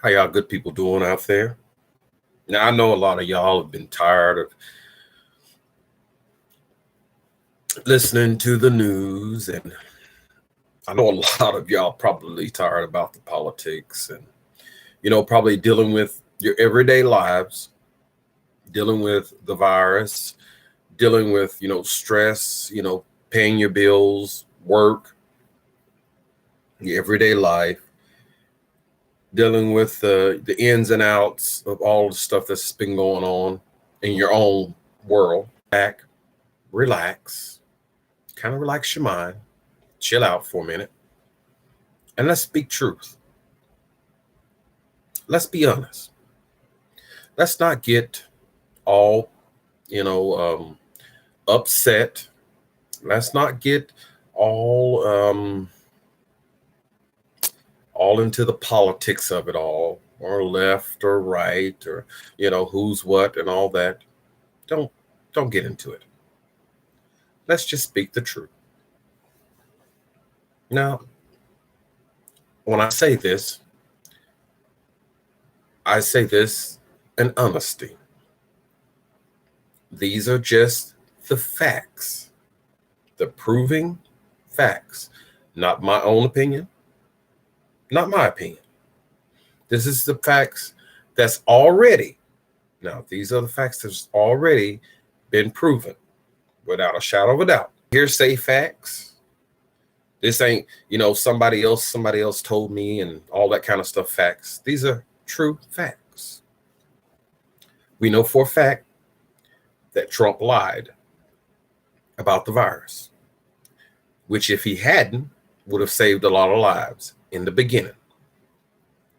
How y'all good people doing out there? Now I know a lot of y'all have been tired of listening to the news, and I know a lot of y'all probably tired about the politics and probably dealing with your everyday lives, dealing with the virus, dealing with stress, paying your bills, work, your everyday life, dealing with the ins and outs of all the stuff that's been going on in your own world. Back, relax, kind of relax your mind, chill out for a minute, and let's speak truth. Let's be honest. Let's not get all, you know, upset. Let's not get all all into the politics of it all, or left or right, or who's what and all that. Don't don't get into it. Let's just speak the truth. Now, when I say this in honesty. These are just the facts, the proving facts, not my own opinion, not my opinion. This is the facts that's already, now, these are the facts that's already been proven without a shadow of a doubt. Hearsay facts. This ain't, somebody else told me and all that kind of stuff facts. These are true facts. We know for a fact that Trump lied about the virus, which if he hadn't, would have saved a lot of lives in the beginning.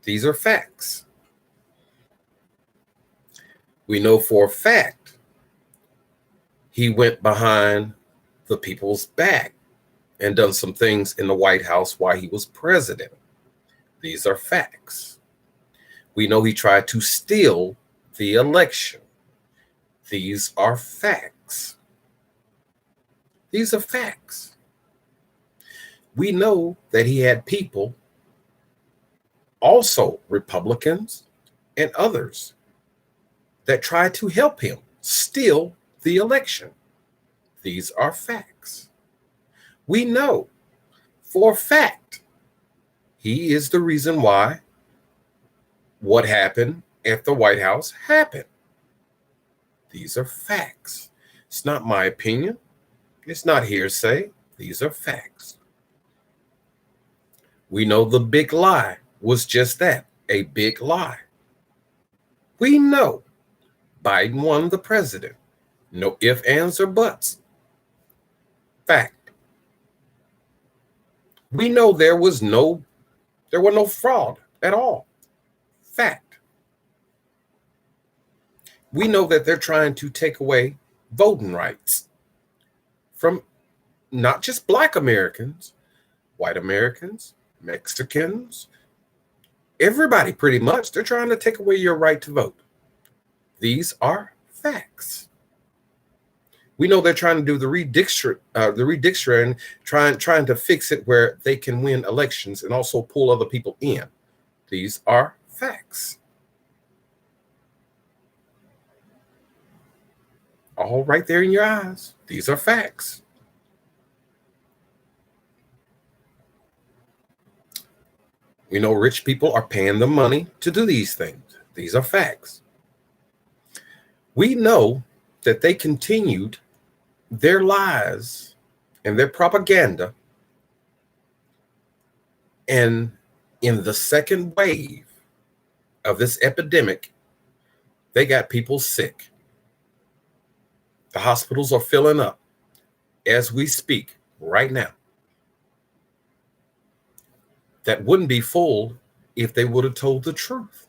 These are facts. We know for a fact he went behind the people's back and done some things in the White House while he was president. These are facts. We know he tried to steal the election. These are facts. These are facts. We know that he had people, also Republicans and others, that tried to help him steal the election. These are facts. We know for a fact he is the reason why what happened at the White House happened. These are facts. It's not my opinion. It's not hearsay. These are facts. We know the big lie was just that, a big lie. We know Biden won the president. No ifs, ands, or buts. Fact. We know there was no fraud at all. Fact. We know that they're trying to take away voting rights from not just Black Americans, white Americans, Mexicans, everybody pretty much. They're trying to take away your right to vote. These are facts. We know they're trying to do the redistricting, trying to fix it where they can win elections and also pull other people in. These are facts. All right there in your eyes. These are facts. We know rich people are paying them money to do these things. These are facts. We know that they continued their lies and their propaganda. And in the second wave of this epidemic, they got people sick. The hospitals are filling up as we speak right now. That wouldn't be full if they would have told the truth.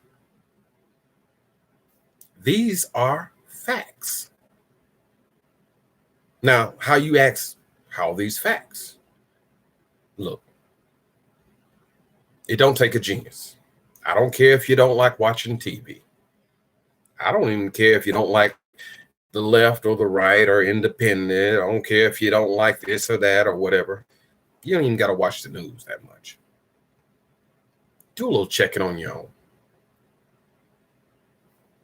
These are facts. Now, how you ask, how are these facts? Look, it don't take a genius. I don't care if you don't like watching TV. I don't even care if you don't like the left or the right or independent. I don't care if you don't like this or that or whatever. You don't even got to watch the news that much. Do a little checking on your own.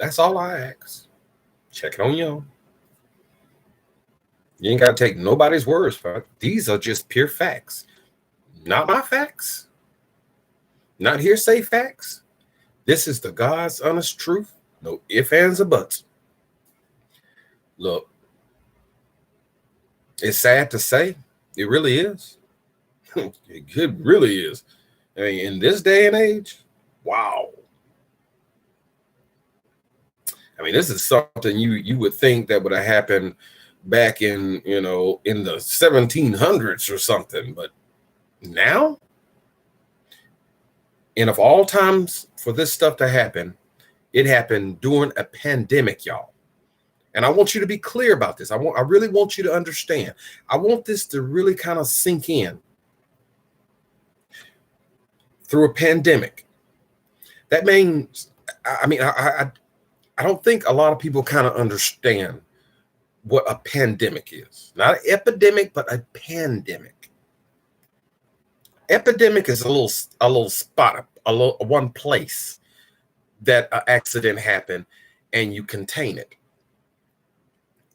That's all I ask. Check it on your own. You ain't got to take nobody's words for it. These are just pure facts. Not my facts. Not hearsay facts. This is the God's honest truth. No ifs, ands, or buts. Look, it's sad to say. It really is. It really is. I mean, in this day and age, wow. I mean, this is something you would think that would have happened back in, in the 1700s or something. But now, and of all times for this stuff to happen, it happened during a pandemic, y'all. And I want you to be clear about this. I really want you to understand. I want this to really kind of sink in. Through a pandemic. That means, I don't think a lot of people kind of understand what a pandemic is. Not an epidemic, but a pandemic. Epidemic is a little spot, one place that an accident happened and you contain it.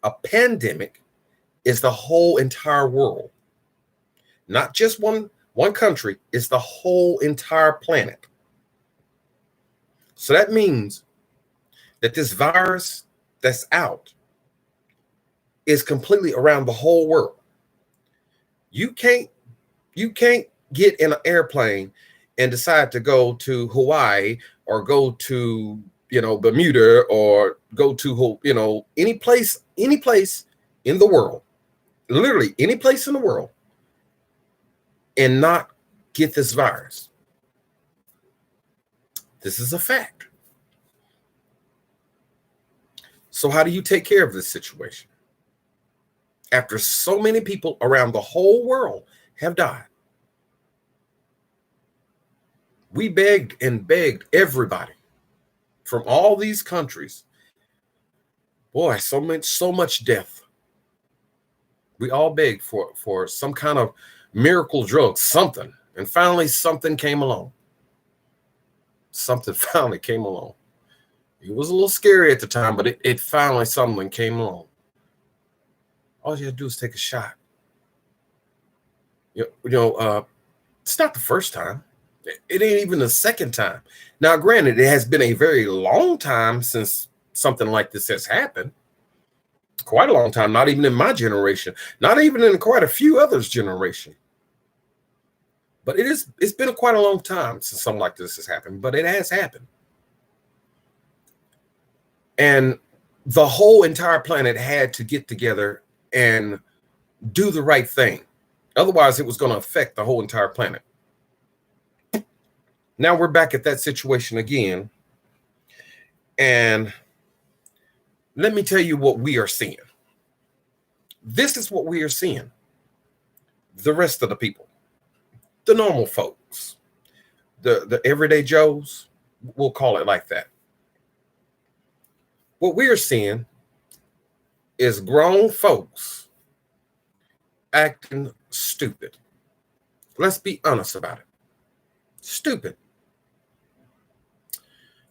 A pandemic is the whole entire world, not just one country. Is the whole entire planet. So that means that this virus that's out is completely around the whole world. You can't get in an airplane and decide to go to Hawaii or go to Bermuda or go to any place in the world, literally any place in the world, and not get this virus. This is a fact. So how do you take care of this situation? After so many people around the whole world have died. We begged and begged everybody from all these countries. Boy, so much death. We all begged for some kind of miracle drug, something. And finally, something came along. Something finally came along. It was a little scary at the time, but it finally, something came along. All you have to do is take a shot. It's not the first time. It ain't even the second time. Now, granted, it has been a very long time since something like this has happened. Quite a long time, not even in my generation, not even in quite a few others' generation. But it's been quite a long time since something like this has happened, but it has happened. And the whole entire planet had to get together and do the right thing. Otherwise, it was going to affect the whole entire planet. Now we're back at that situation again. And let me tell you what we are seeing. This is what we are seeing. The rest of the people. The normal folks, the everyday Joes, we'll call it like that. What we're seeing is grown folks acting stupid. Let's be honest about it. Stupid.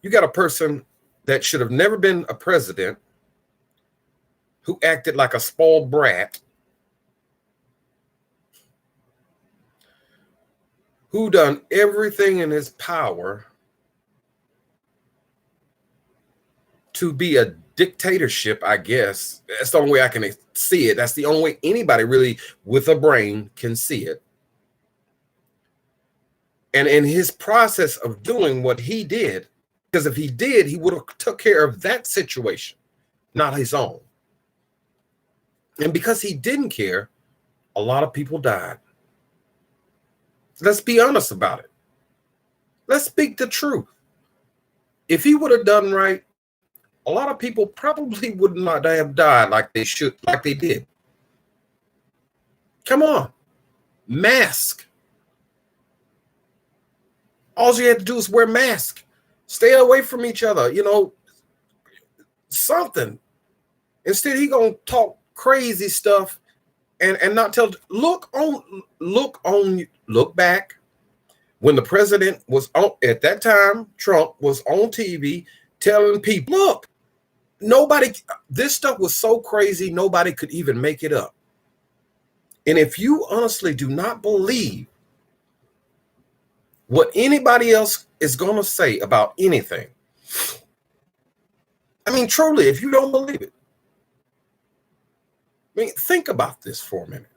You got a person that should have never been a president who acted like a spoiled brat, who done everything in his power to be a dictatorship, I guess. That's the only way I can see it. That's the only way anybody really with a brain can see it. And in his process of doing what he did, because if he did, he would have took care of that situation, not his own. And because he didn't care, a lot of people died. Let's be honest about it. Let's speak the truth. If he would have done right, a lot of people probably would not have died like they did. Come on. Mask. All you had to do is wear mask. Stay away from each other, something. Instead, he gonna talk crazy stuff and not tell. Look back when the president was on at that time. Trump was on TV telling people, look, this stuff was so crazy, nobody could even make it up. And if you honestly do not believe what anybody else is going to say about anything, I mean, truly, if you don't believe it, I mean, think about this for a minute.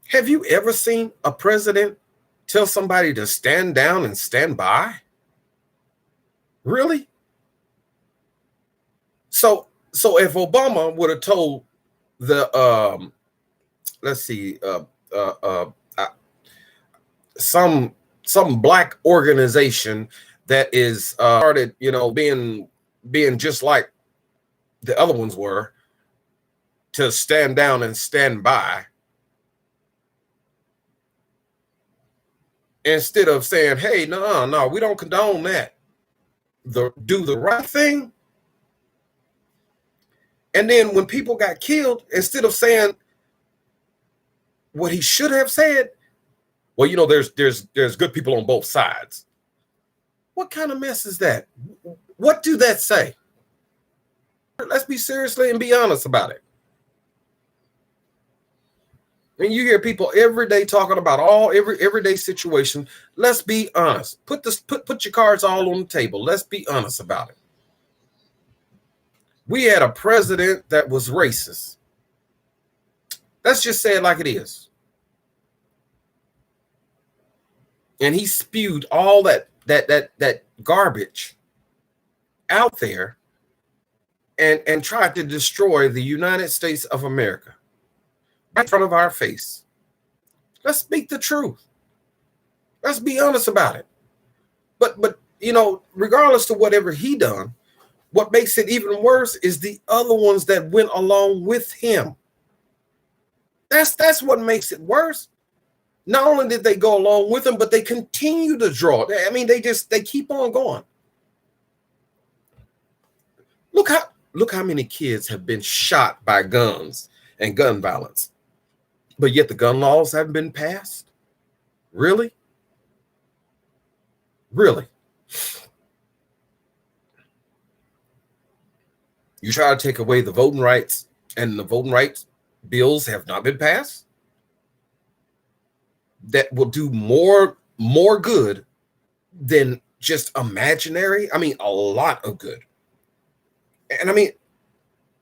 Have you ever seen a president tell somebody to stand down and stand by? Really? So if Obama would have told the some black organization that is started, being just like the other ones were, to stand down and stand by, instead of saying, hey, no, we don't condone that, do the right thing. And then when people got killed, instead of saying what he should have said, well, there's good people on both sides. What kind of mess is that? What do that say? Let's be seriously and be honest about it. And you hear people every day talking about everyday situation. Let's be honest. Put your cards all on the table. Let's be honest about it. We had a president that was racist. Let's just say it like it is. And he spewed all that garbage out there and tried to destroy the United States of America right in front of our face. Let's speak the truth. Let's be honest about it. But regardless of whatever he done, what makes it even worse is the other ones that went along with him. That's what makes it worse. Not only did they go along with him, but they continue to draw. I mean, they keep on going. Look how many kids have been shot by guns and gun violence, but yet the gun laws haven't been passed. Really? You try to take away the voting rights, and the voting rights bills have not been passed. That will do more good than just imaginary. I mean, a lot of good. And I mean,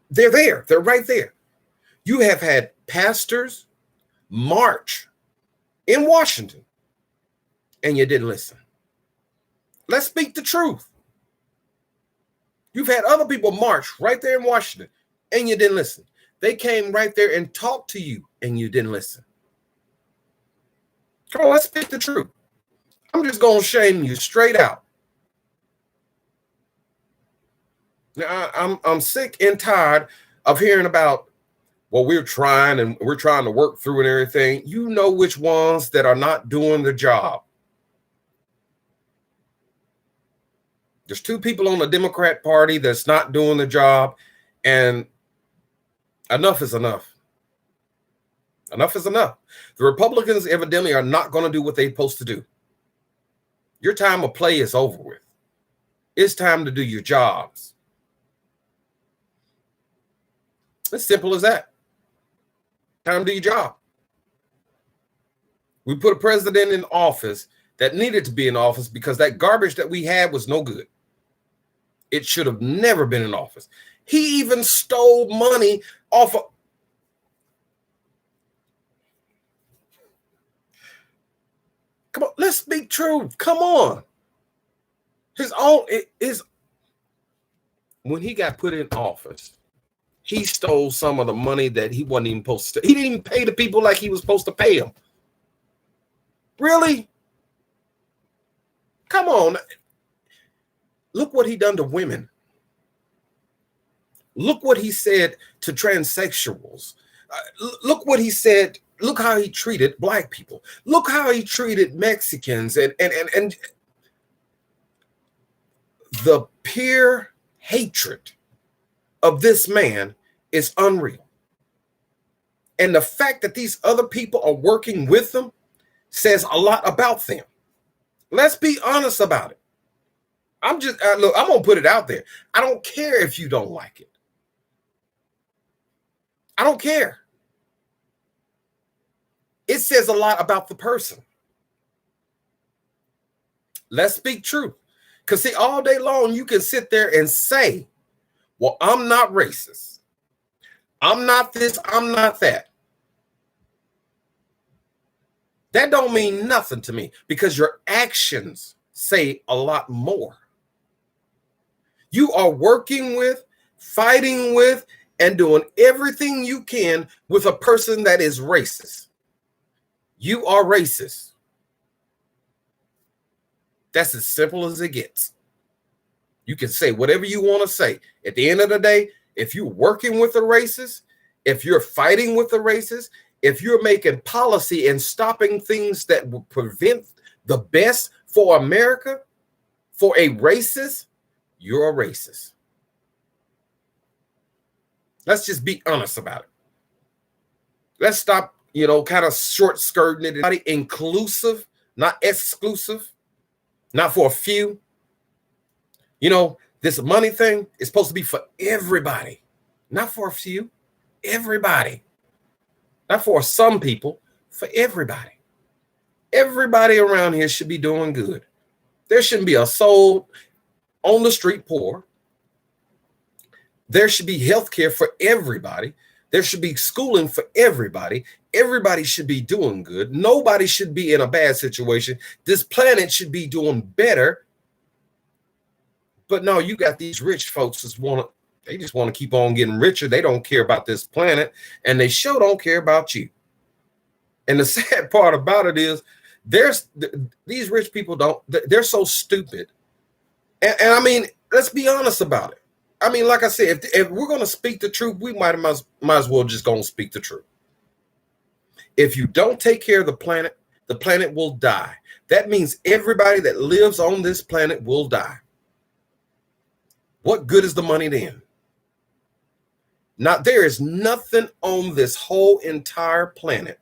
they're there. They're right there. You have had pastors march in Washington, and you didn't listen. Let's speak the truth. You've had other people march right there in Washington, and you didn't listen. They came right there and talked to you, and you didn't listen. Come on, let's speak the truth. I'm just going to shame you straight out. Now, I'm sick and tired of hearing about, well, we're trying to work through and everything. You know which ones that are not doing the job. There's two people on the Democrat Party that's not doing the job, and enough is enough. Enough is enough. The Republicans evidently are not going to do what they're supposed to do. Your time of play is over with. It's time to do your jobs. It's simple as that. Time to do your job. We put a president in office that needed to be in office because that garbage that we had was no good. It should have never been in office. He even stole money off of. Come on, let's speak truth. Come on. When he got put in office, he stole some of the money that he wasn't even supposed to. He didn't even pay the people like he was supposed to pay them. Really? Come on. Look what he done to women. Look what he said to transsexuals. Look what he said. Look how he treated black people. Look how he treated Mexicans and the pure hatred of this man is unreal. And the fact that these other people are working with them says a lot about them. Let's be honest about it. Look, I'm going to put it out there. I don't care if you don't like it. I don't care. It says a lot about the person. Let's speak truth. Because see, all day long, you can sit there and say, well, I'm not racist. I'm not this, I'm not that. That don't mean nothing to me because your actions say a lot more. You are working with, fighting with, and doing everything you can with a person that is racist. You are racist. That's as simple as it gets. You can say whatever you want to say. At the end of the day, if you're working with a racist, if you're fighting with a racist, if you're making policy and stopping things that will prevent the best for America, for a racist, you're a racist. Let's just be honest about it. Let's stop, kind of short skirting it. Inclusive, not exclusive, not for a few. This money thing is supposed to be for everybody, not for a few. Everybody. Not for some people, for everybody. Everybody around here should be doing good. There shouldn't be a soul on the street poor. There should be health care for everybody. There should be schooling for everybody. Everybody should be doing good. Nobody should be in a bad situation. This planet should be doing better. But no, you got these rich folks they just want to keep on getting richer. They don't care about this planet, and they sure don't care about you. And the sad part about it is these rich people they're so stupid. And I mean, let's be honest about it. I mean, like I said, if we're going to speak the truth, we might as well just go and speak the truth. If you don't take care of the planet will die. That means everybody that lives on this planet will die. What good is the money then? Now, there is nothing on this whole entire planet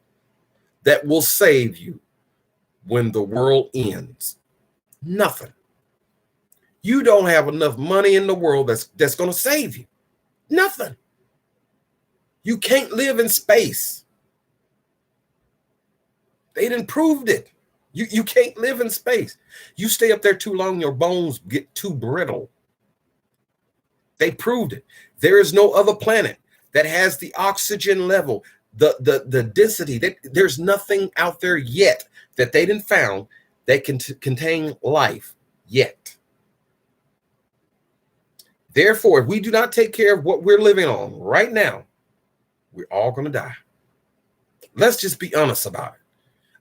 that will save you when the world ends. Nothing. You don't have enough money in the world that's going to save you. Nothing. You can't live in space. They done proved it. You can't live in space. You stay up there too long, your bones get too brittle. They proved it. There is no other planet that has the oxygen level, the density. There's nothing out there yet that they didn't found that can contain life yet. Therefore, if we do not take care of what we're living on right now, we're all going to die. Let's just be honest about it.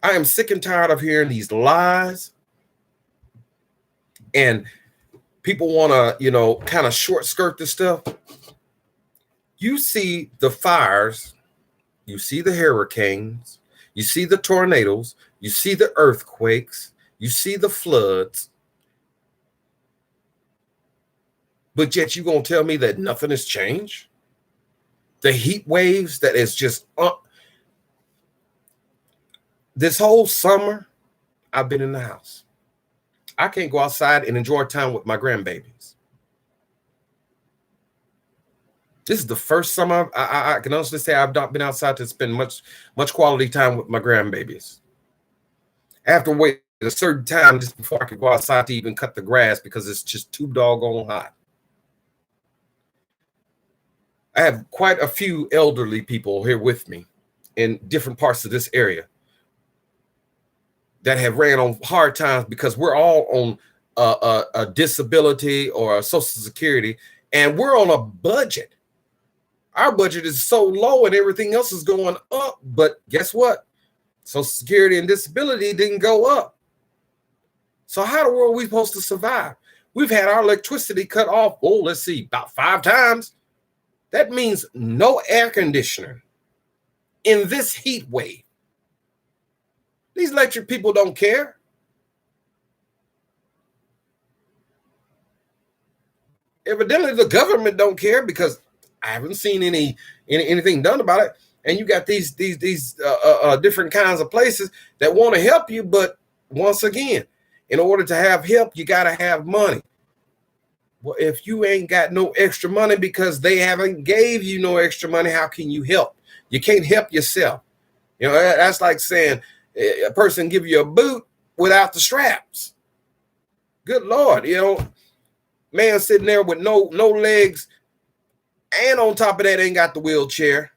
I am sick and tired of hearing these lies, and people want to, kind of short skirt this stuff. You see the fires, you see the hurricanes, you see the tornadoes, you see the earthquakes, you see the floods. But yet you're going to tell me that nothing has changed? The heat waves that is just this whole summer, I've been in the house. I can't go outside and enjoy time with my grandbabies. This is the first summer I can honestly say I've not been outside to spend much quality time with my grandbabies. I have to wait a certain time just before I can go outside to even cut the grass because it's just too doggone hot. I have quite a few elderly people here with me in different parts of this area that have ran on hard times because we're all on a disability or a Social Security, and we're on a budget. Our budget is so low and everything else is going up, but guess what? Social Security and disability didn't go up. So how the world are we supposed to survive? We've had our electricity cut off, let's see, about 5 times. That means no air conditioner in this heat wave. These electric people don't care. Evidently, the government don't care because I haven't seen anything done about it. And you got these different kinds of places that want to help you, but once again, in order to have help, you got to have money. Well, if you ain't got no extra money because they haven't gave you no extra money, how can you help? You can't help yourself. You know, that's like saying a person give you a boot without the straps. Good Lord, you know, man sitting there with no legs, and on top of that ain't got the wheelchair,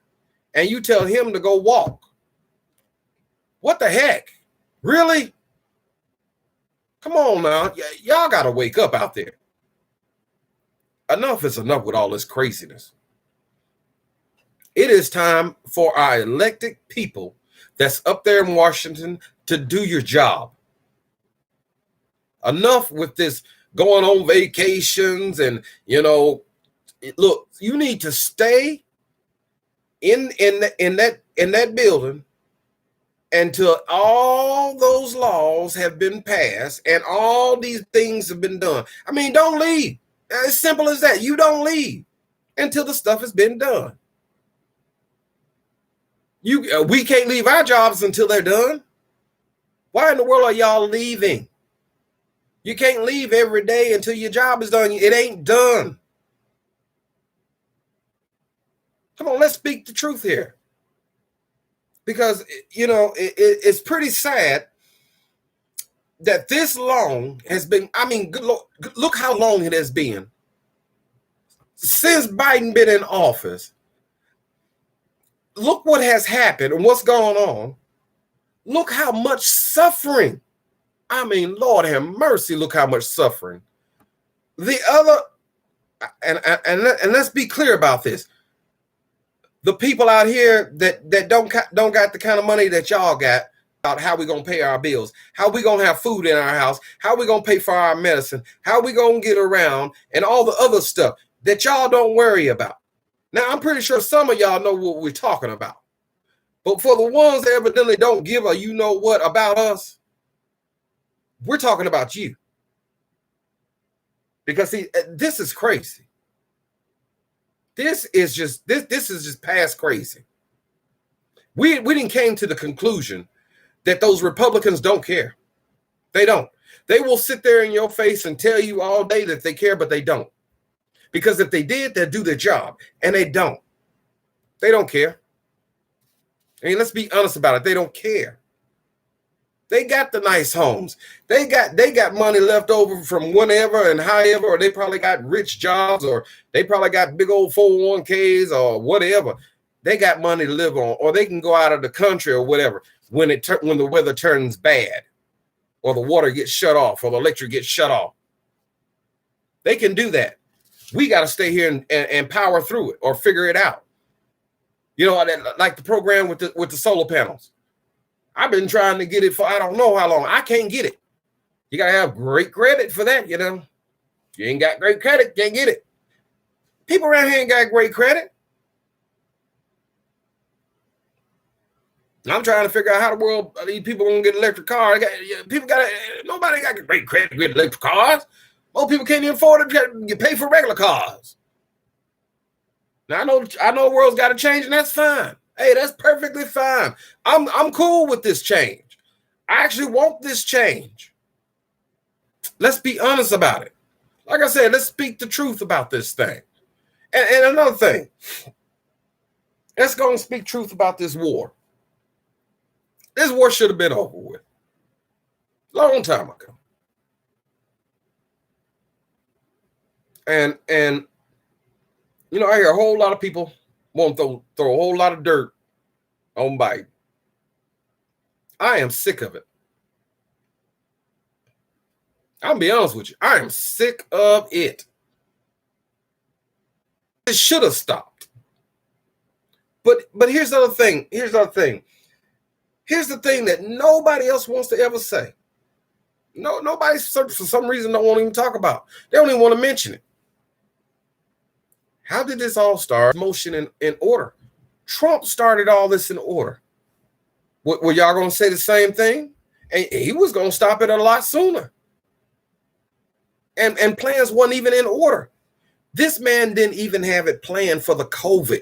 and you tell him to go walk. What the heck? Really? Come on now. Y'all got to wake up out there. Enough is enough with all this craziness. It is time for our elected people that's up there in Washington to do your job. Enough with this going on vacations and, you know, look, you need to stay in that building until all those laws have been passed and all these things have been done. I mean, don't leave. As simple as that. You don't leave until the stuff has been done. We can't leave our jobs until they're done. Why in the world are y'all leaving? You can't leave every day until your job is done. It ain't done. Come on, let's speak the truth here. Because, you know, it's pretty sad that this long has been, I mean, look how long it has been. Since Biden been in office, look what has happened and what's going on. Look how much suffering. I mean, Lord have mercy, look how much suffering. The other, and let's be clear about this. The people out here that don't got the kind of money that y'all got, about how we gonna pay our bills, how we gonna have food in our house, how we gonna pay for our medicine, how we gonna get around, and all the other stuff that y'all don't worry about. Now, I'm pretty sure some of y'all know what we're talking about. But for the ones that evidently don't give a you know what about us, we're talking about you. Because see, this is crazy. This is just past crazy. We didn't came to the conclusion that those Republicans don't care. They don't. They will sit there in your face and tell you all day that they care, but they don't. Because if they did, they'd do their job, and they don't. They don't care. I mean, let's be honest about it. They don't care. They got the nice homes. They got money left over from whenever and however, or they probably got rich jobs, or they probably got big old 401ks or whatever. They got money to live on, or they can go out of the country or whatever when the weather turns bad, or the water gets shut off, or the electric gets shut off. They can do that. We got to stay here and power through it or figure it out. You know, like the program with the solar panels. I've been trying to get it for I don't know how long. I can't get it. You got to have great credit for that, you know. If you ain't got great credit, can't get it. People around here ain't got great credit. I'm trying to figure out how the world these people gonna get electric cars. Nobody got great credit to get electric cars. Most people can't even afford to pay for regular cars. Now I know the world's got to change, and that's fine. Hey, that's perfectly fine. I'm cool with this change. I actually want this change. Let's be honest about it. Like I said, let's speak the truth about this thing. And another thing, let's go and speak truth about this war. This war should have been over with long time ago. And you know, I hear a whole lot of people want to throw a whole lot of dirt on Biden. I am sick of it. I'll be honest with you. I am sick of it. It should have stopped. But here's the other thing. Here's the thing that nobody else wants to ever say. No, nobody for some reason don't want to even talk about. They don't even want to mention it. How did this all start? Motion in order. Trump started all this in order. Were y'all going to say the same thing? And he was going to stop it a lot sooner. And plans weren't even in order. This man didn't even have it planned for the COVID.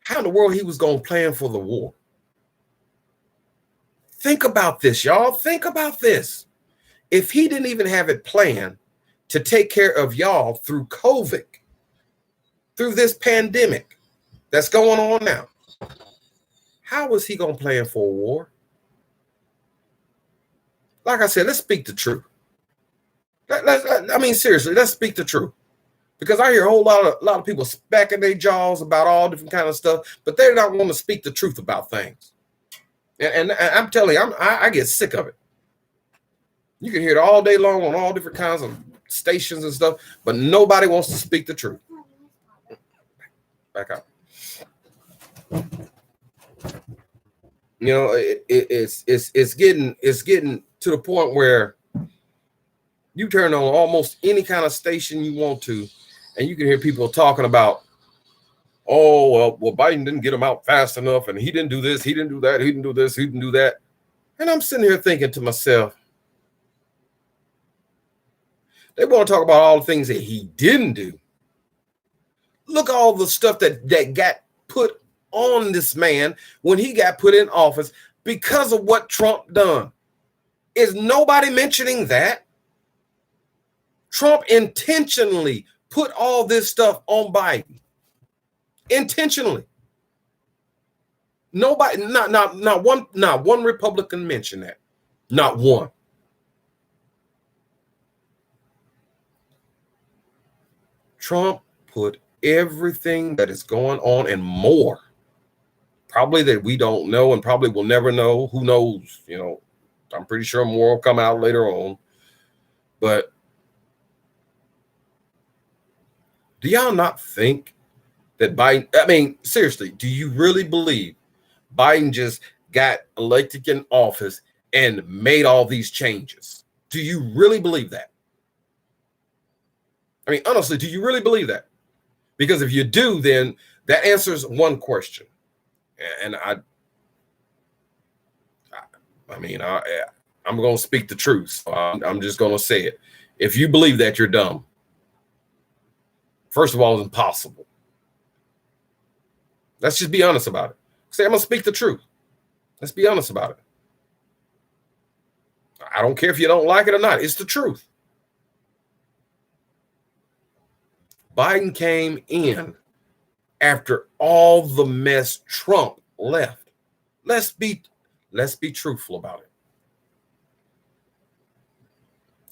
How in the world he was going to plan for the war? Think about this, y'all. Think about this. If he didn't even have it planned, to take care of y'all through COVID, through this pandemic that's going on now. How is he going to plan for a war? Like I said, let's speak the truth. I mean, seriously, let's speak the truth. Because I hear a lot of people smacking their jaws about all different kind of stuff, but they're not wanting to speak the truth about things. And I'm telling you, I get sick of it. You can hear it all day long on all different kinds of stations and stuff, but nobody wants to speak the truth. Back up. You know, it's getting to the point where you turn on almost any kind of station you want to, and you can hear people talking about, oh, well, Biden didn't get him out fast enough, and he didn't do this, he didn't do that, he didn't do this, he didn't do that. And I'm sitting here thinking to myself, they want to talk about all the things that he didn't do. Look all the stuff that got put on this man when he got put in office because of what Trump done. Is nobody mentioning that? Trump intentionally put all this stuff on Biden. Intentionally. Nobody, not one Republican mentioned that. Not one. Trump put everything that is going on and more, probably that we don't know and probably will never know. Who knows? You know, I'm pretty sure more will come out later on. But do y'all not think that Biden, I mean, seriously, do you really believe Biden just got elected in office and made all these changes? Do you really believe that? I mean, honestly, do you really believe that? Because if you do, then that answers one question. And I'm going to speak the truth. So I'm just going to say it. If you believe that, you're dumb. First of all, it's impossible. Let's just be honest about it. Say, I'm going to speak the truth. Let's be honest about it. I don't care if you don't like it or not. It's the truth. Biden came in after all the mess Trump left. Let's be truthful about it.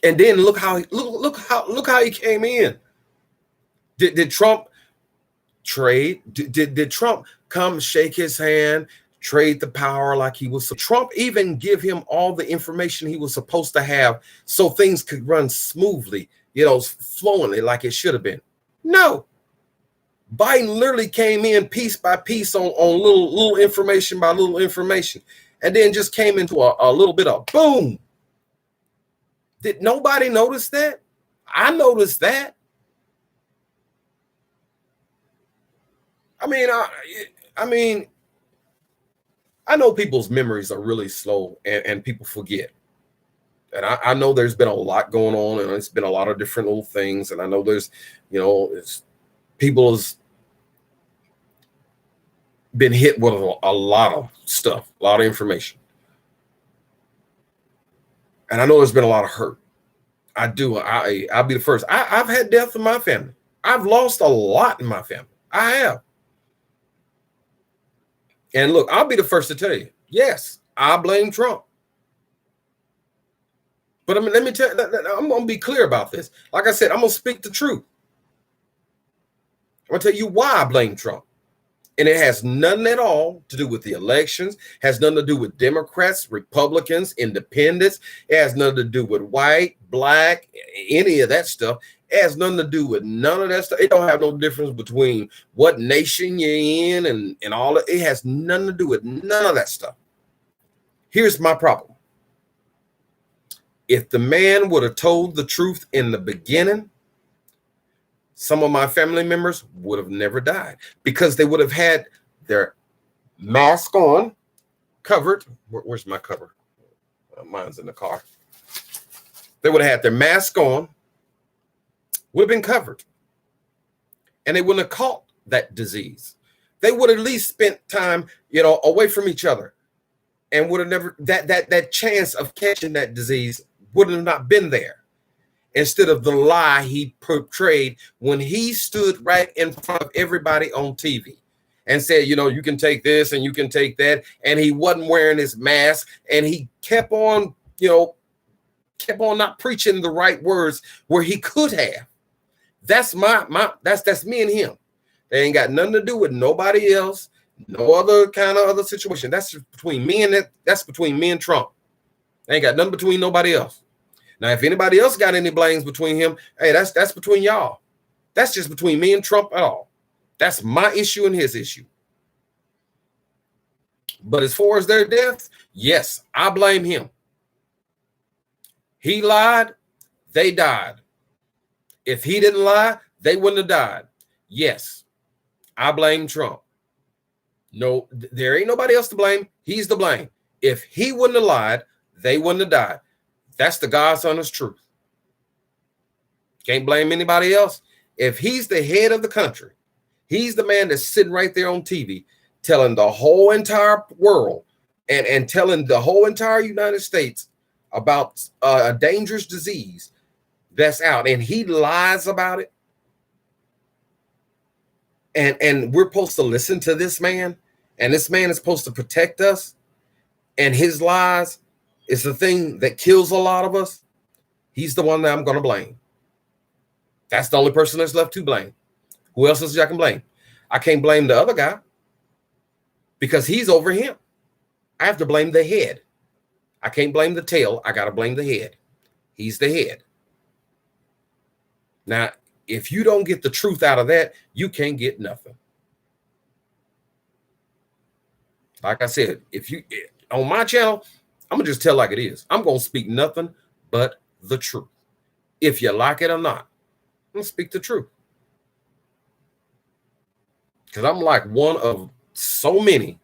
And then look how he came in. Did Trump trade? Did Trump come shake his hand, trade the power like he was? Trump even give him all the information he was supposed to have so things could run smoothly, you know, flowingly like it should have been. No. Biden literally came in piece by piece on little information by little information, and then just came into a little bit of boom. Did nobody notice that? I noticed that. I mean, I know people's memories are really slow and people forget. And I know there's been a lot going on, and it's been a lot of different little things. And I know there's, you know, people's been hit with a lot of stuff, a lot of information. And I know there's been a lot of hurt. I'll be the first. I've had death in my family. I've lost a lot in my family. I have. And look, I'll be the first to tell you, yes, I blame Trump. But I mean, let me tell you, I'm going to be clear about this. Like I said, I'm going to speak the truth. I'm going to tell you why I blame Trump. And it has nothing at all to do with the elections, has nothing to do with Democrats, Republicans, independents. It has nothing to do with white, black, any of that stuff. It has nothing to do with none of that stuff. It don't have no difference between what nation you're in and all of it. It has nothing to do with none of that stuff. Here's my problem. If the man would have told the truth in the beginning, some of my family members would have never died because they would have had their mask on, covered. Where's my cover? Mine's in the car. They would have had their mask on, would have been covered, and they wouldn't have caught that disease. They would have at least spent time, you know, away from each other, and would have never that chance of catching that disease would have not been there. instead of the lie he portrayed when he stood right in front of everybody on TV and said, you know, you can take this and you can take that. And he wasn't wearing his mask, and he kept on, kept on not preaching the right words where he could have. That's that's me and him. They ain't got nothing to do with nobody else, no other kind of other situation. That's between me and that's between me and Trump. They ain't got nothing between nobody else. Now, if anybody else got any blames between him, hey, that's between y'all. That's just between me and Trump at all. That's my issue and his issue. But as far as their deaths, yes, I blame him. He lied, they died. If he didn't lie, they wouldn't have died. Yes, I blame Trump. No, there ain't nobody else to blame. He's to blame. If he wouldn't have lied, they wouldn't have died. That's the God's honest truth. Can't blame anybody else. If he's the head of the country, he's the man that's sitting right there on TV telling the whole entire world and telling the whole entire United States about a dangerous disease that's out, and he lies about it. And we're supposed to listen to this man, and this man is supposed to protect us, and his lies is the thing that kills a lot of us. He's the one that I'm going to blame. That's the only person that's left to blame. Who else is I can blame? I can't blame the other guy because he's over him. I have to blame the head. I can't blame the tail. I got to blame the head. He's the head. Now, if you don't get the truth out of that, you can't get nothing. Like I said, if you on my channel, I'm gonna just tell like it is. I'm gonna speak nothing but the truth. If you like it or not, I'm gonna speak the truth. Because I'm like one of so many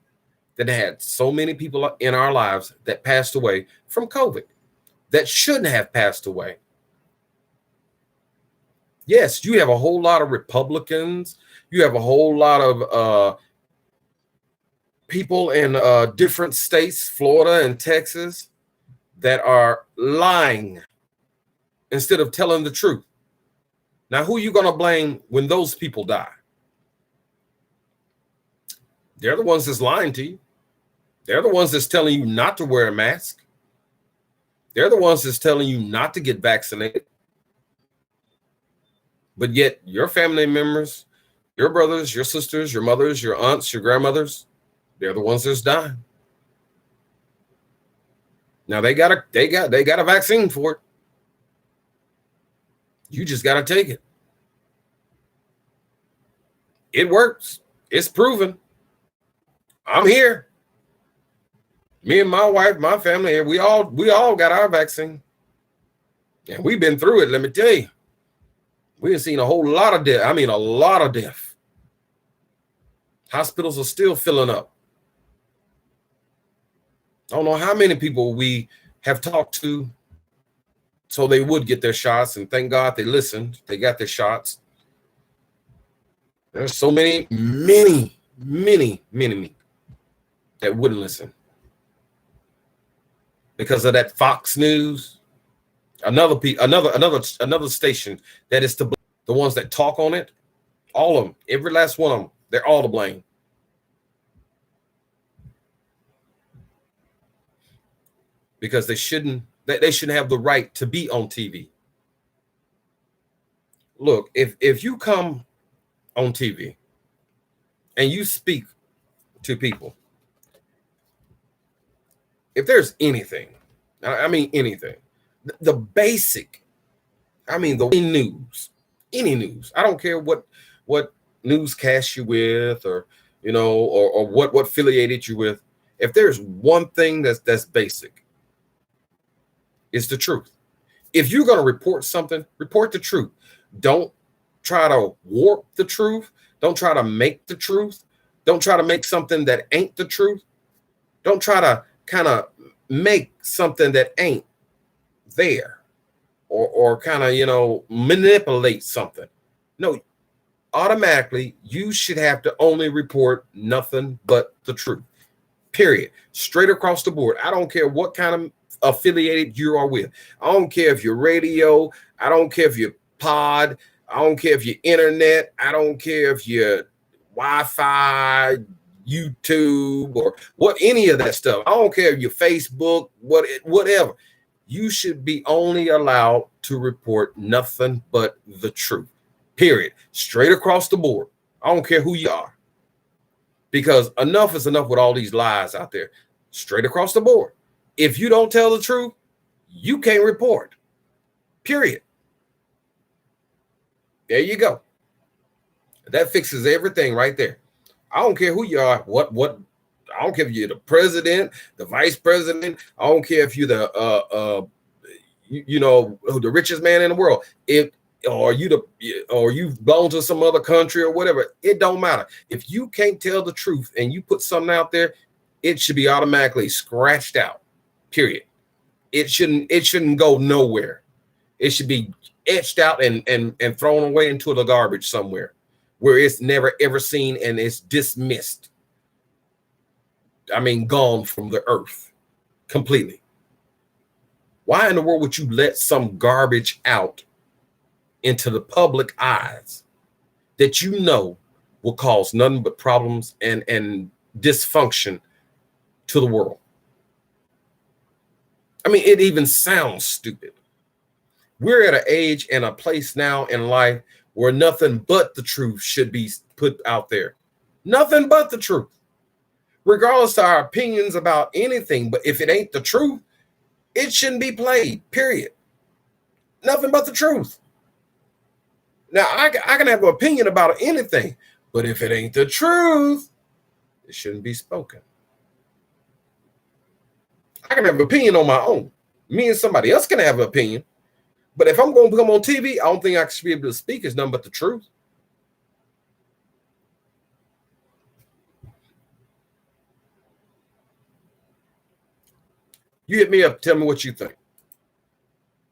that had so many people in our lives that passed away from COVID that shouldn't have passed away. Yes, you have a whole lot of Republicans. You have a whole lot of people in different states, Florida and Texas, that are lying instead of telling the truth. Now, who are you going to blame when those people die? They're the ones that's lying to you. They're the ones that's telling you not to wear a mask. They're the ones that's telling you not to get vaccinated. But yet your family members, your brothers, your sisters, your mothers, your aunts, your grandmothers, they're the ones that's dying. Now they got a vaccine for it. You just got to take it. It works. It's proven. I'm here. Me and my wife, my family, we all got our vaccine. And we've been through it, let me tell you. We have seen a whole lot of death. I mean, a lot of death. Hospitals are still filling up. I don't know how many people we have talked to so they would get their shots, and thank God they listened. They got their shots. There's so many that wouldn't listen because of that Fox News. Another station that is the ones that talk on it, all of them, every last one of them, they're all to blame. Because they shouldn't have the right to be on TV. Look, if you come on TV and you speak to people, if there's anything, I mean anything, the basic, I mean the news, any news, I don't care what newscast you with, or or what affiliated you with. If there's one thing that's basic, it's the truth. If you're going to report something, report the truth. Don't try to warp the truth. Don't try to make the truth. Don't try to make something that ain't the truth. Don't try to kind of make something that ain't there, or kind of, manipulate something. No, automatically you should have to only report nothing but the truth. Period. Straight across the board. I don't care what kind of affiliated you are with. I don't care if you're radio. I don't care if you're pod. I don't care if you're internet. I don't care if you're Wi-Fi, YouTube, or what, any of that stuff. I don't care if you're Facebook, whatever. You should be only allowed to report nothing but the truth. Period. Straight across the board. I don't care who you are. Because enough is enough with all these lies out there. Straight across the board. If you don't tell the truth, you can't report. Period. There you go. That fixes everything right there. I don't care who you are. What I don't care if you're the president, the vice president. I don't care if you're the the richest man in the world. Or you belong to some other country or whatever. It don't matter. If you can't tell the truth and you put something out there, it should be automatically scratched out. Period. It shouldn't go nowhere. It should be etched out and thrown away into the garbage somewhere where it's never ever seen and it's dismissed. I mean, gone from the earth completely. Why in the world would you let some garbage out into the public eyes that you know will cause nothing but problems and dysfunction to the world? I mean, it even sounds stupid. We're at an age and a place now in life where nothing but the truth should be put out there. Nothing but the truth. Regardless of our opinions about anything, but if it ain't the truth, it shouldn't be played, period. Nothing but the truth. Now, I can have an opinion about anything, but if it ain't the truth, it shouldn't be spoken. I can have an opinion on my own. Me and somebody else can have an opinion. But if I'm going to come on TV, I don't think I should be able to speak as nothing but the truth. You hit me up. Tell me what you think.